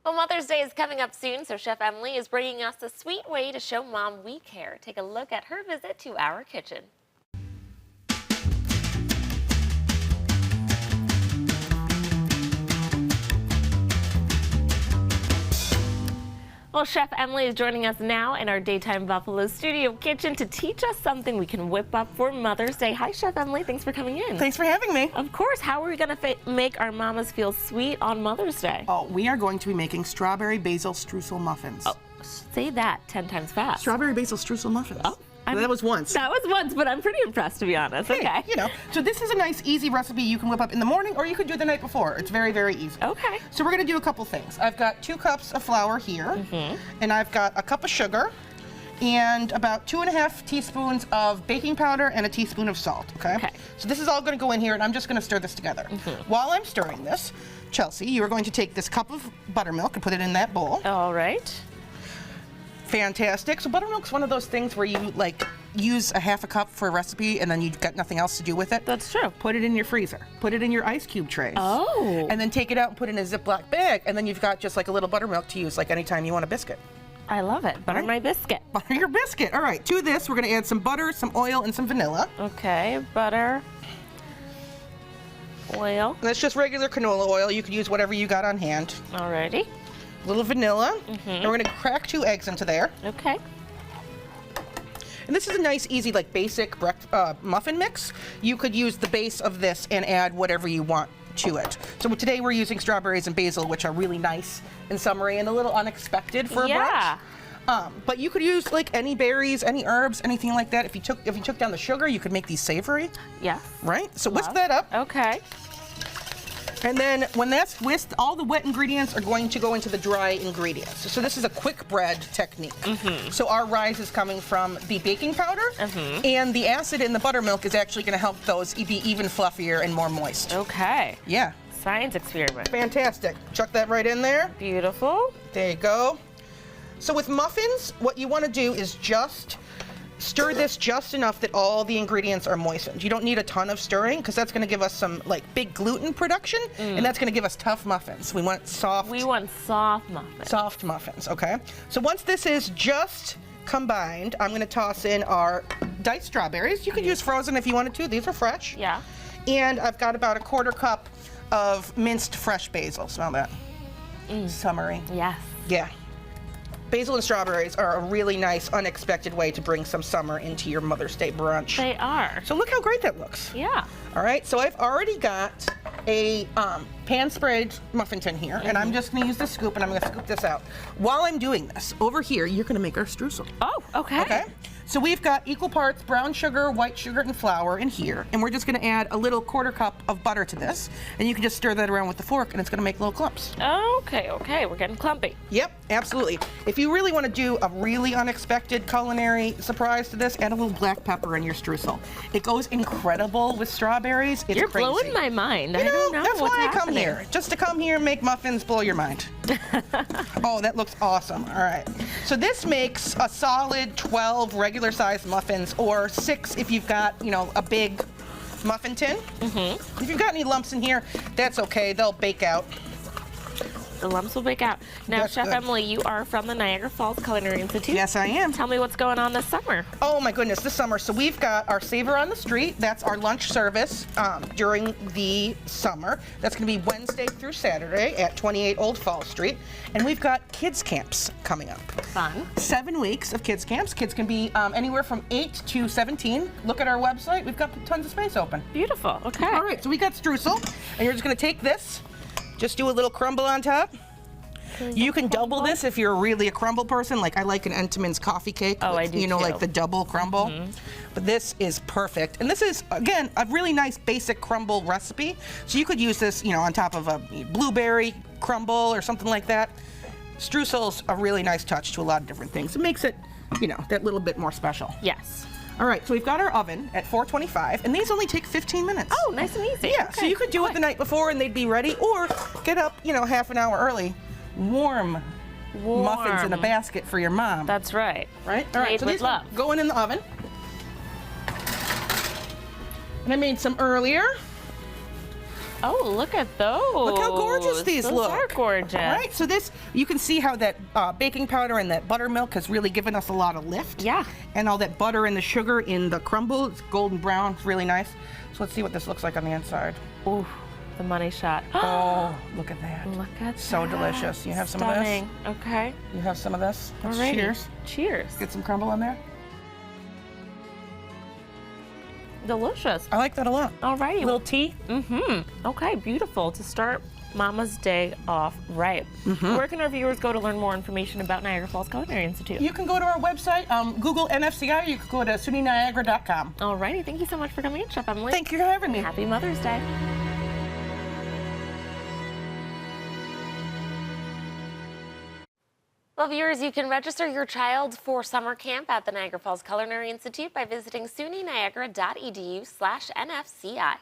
Well, Mother's Day is coming up soon, so Chef Emily is bringing us a sweet way to show Mom we care. Take a look at her visit to our kitchen. Well, Chef Emily is joining us now in our Daytime Buffalo studio kitchen to teach us something we can whip up for Mother's Day. Hi, Chef Emily. Thanks for coming in. Thanks for having me. Of course. How are we going to make our mamas feel sweet on Mother's Day? Oh, we are going to be making strawberry basil streusel muffins. Oh, say that 10 times fast. Strawberry basil streusel muffins. Oh. That was once. That was once, but I'm pretty impressed, to be honest. Hey, okay. you know, so this is a nice, easy recipe you can whip up in the morning, or you could do it the night before. It's very, very easy. Okay. So we're going to do a couple things. I've got 2 cups of flour here, and I've got a cup of sugar, and about 2.5 teaspoons of baking powder and a teaspoon of salt, okay? So this is all going to go in here, and I'm just going to stir this together. While I'm stirring this, Chelsea, you are going to take this cup of buttermilk and put it in that bowl. All right. Fantastic. So buttermilk's one of those things where you like use a half a cup for a recipe and then you've got nothing else to do with it. That's true. Put it in your freezer. Put it in your ice cube trays. Oh. And then take it out and put it in a Ziploc bag, and then you've got just like a little buttermilk to use like anytime you want a biscuit. I love it. Butter my biscuit. Butter your biscuit. All right. To this, we're going to add some butter, some oil, and some vanilla. Okay. Butter. Oil. And that's just regular canola oil. You could use whatever you got on hand. Alrighty. A little vanilla. And we're going to crack 2 eggs into there. Okay. And this is a nice, easy, like basic muffin mix. You could use the base of this and add whatever you want to it. So today we're using strawberries and basil, which are really nice and summery and a little unexpected for a brunch. But you could use like any berries, any herbs, anything like that. If you took down the sugar, you could make these savory. Yes. Right? So whisk that up. Okay. And then when that's whisked, all the wet ingredients are going to go into the dry ingredients. So this is a quick bread technique. So our rise is coming from the baking powder, and the acid in the buttermilk is actually going to help those be even fluffier and more moist. Okay. Yeah. Science experiment. Fantastic. Chuck that right in there. Beautiful. There you go. So with muffins, what you want to do is just stir this just enough that all the ingredients are moistened. You don't need a ton of stirring because that's going to give us some like big gluten production, and that's going to give us tough muffins. We want soft. We want soft muffins. Soft muffins, okay? So once this is just combined, I'm going to toss in our diced strawberries. You could use frozen if you wanted to. These are fresh. Yeah. And I've got about a 1/4 cup of minced fresh basil. Smell that? Summery. Yes. Yeah. Basil and strawberries are a really nice, unexpected way to bring some summer into your Mother's Day brunch. They are. So look how great that looks. Yeah. All right, so I've already got a pan-sprayed muffin tin here, and I'm just gonna use the scoop, and I'm gonna scoop this out. While I'm doing this, over here, you're gonna make our streusel. Oh, okay. Okay? So we've got equal parts brown sugar, white sugar, and flour in here, and we're just gonna add a little 1/4 cup of butter to this, and you can just stir that around with the fork, and it's gonna make little clumps. Okay, okay, we're getting clumpy. Yep, absolutely. If you really want to do a really unexpected culinary surprise to this, add a little black pepper in your streusel. It goes incredible with strawberries. It's You're crazy. blowing my mind. You I don't know that's what's why I come happening. here. Just to come here and make muffins, blow your mind. Oh, that looks awesome. All right. So this makes a solid 12 regular sized muffins, or 6 if you've got, you know, a big muffin tin. If you've got any lumps in here, that's okay. They'll bake out. The lumps will bake out. Now, That's Chef good. Emily, you are from the Niagara Falls Culinary Institute. Yes, I am. Tell me what's going on this summer. Oh my goodness, this summer. So we've got our Savor on the Street. That's our lunch service during the summer. That's going to be Wednesday through Saturday at 28 Old Falls Street. And we've got kids camps coming up. Fun. 7 weeks of kids camps. Kids can be anywhere from 8 to 17. Look at our website. We've got tons of space open. Beautiful. Okay. All right, so we got streusel, and you're just going to take this, just do a little crumble on top. You can double this if you're really a crumble person. Like I like an Entenmann's coffee cake. Oh, with, I do you know, too. like the double crumble. But this is perfect. And this is, again, a really nice basic crumble recipe. So you could use this, you know, on top of a blueberry crumble or something like that. Streusel's a really nice touch to a lot of different things. It makes it, you know, that little bit more special. Yes. All right, so we've got our oven at 425, and these only take 15 minutes. Oh, nice and easy. Yeah, Okay, so you could do it quick. the night before and they'd be ready, or get up, you know, half an hour early, warm muffins in a basket for your mom. That's right. Right? All right, Made so with these love. are going in the oven. And I made some earlier. Oh, look at those. Look how gorgeous these look. Those are gorgeous. All right, so this, you can see how that baking powder and that buttermilk has really given us a lot of lift. Yeah. And all that butter and the sugar in the crumble, it's golden brown, it's really nice. So let's see what this looks like on the inside. Ooh, the money shot. Oh, look at that. Look at So that. delicious. You have some Stunning. of this? Okay. You have some of this? Let's Alrighty. cheers. Cheers. Get some crumble in there. Delicious. I like that a lot. Alrighty. Little tea. Okay, beautiful. To start Mama's Day off right. Where can our viewers go to learn more information about Niagara Falls Culinary Institute? You can go to our website, Google NFCI, you can go to SUNYniagara.com. Alrighty, thank you so much for coming in, Chef Emily. Thank you for having me. Happy Mother's Day. Well, viewers, you can register your child for summer camp at the Niagara Falls Culinary Institute by visiting sunyniagara.edu/NFCI.